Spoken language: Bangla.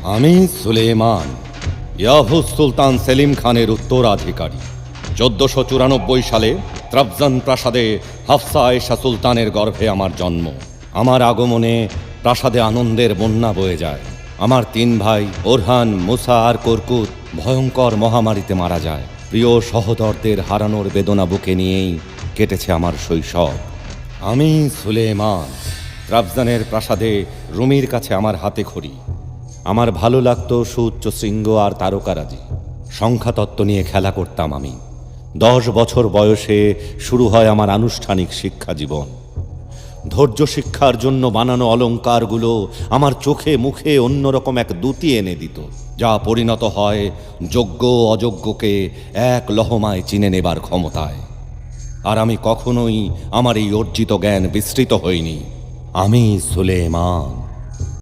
আমি সুলেমান, ইয়াহুস সুলতান সেলিম খানের উত্তরাধিকারী। 1494 সালে ত্রাবজান প্রাসাদে হাফসা আয়েশা সুলতানের গর্ভে আমার জন্ম। আমার আগমনে প্রাসাদে আনন্দের বন্যা বয়ে যায়। আমার 3 ভাই ওরহান, মুসা আর কর্কুত ভয়ঙ্কর মহামারীতে মারা যায়। প্রিয় সহোদরদের হারানোর বেদনা বুকে নিয়েই কেটেছে আমার শৈশব। আমি সুলেমান, ত্রাবজানের প্রাসাদে রুমির কাছে আমার হাতে খড়ি। আমার ভালো লাগতো সুউচ্চ শৃঙ্গ আর তারকারাজি। সংখ্যাতত্ত্ব নিয়ে খেলা করতাম আমি। 10 বছর বয়সে শুরু হয় আমার আনুষ্ঠানিক শিক্ষা জীবন। ধৈর্য শিক্ষার জন্য বানানো অলংকারগুলো আমার চোখে মুখে অন্যরকম এক দ্যুতি এনে দিত, যা পরিণত হয় যোগ্য অযোগ্যকে এক লহমায় চিনে নেবার ক্ষমতায়। আর আমি কখনোই আমার এই অর্জিত জ্ঞান বিস্তৃত হইনি। আমি সুলেমান।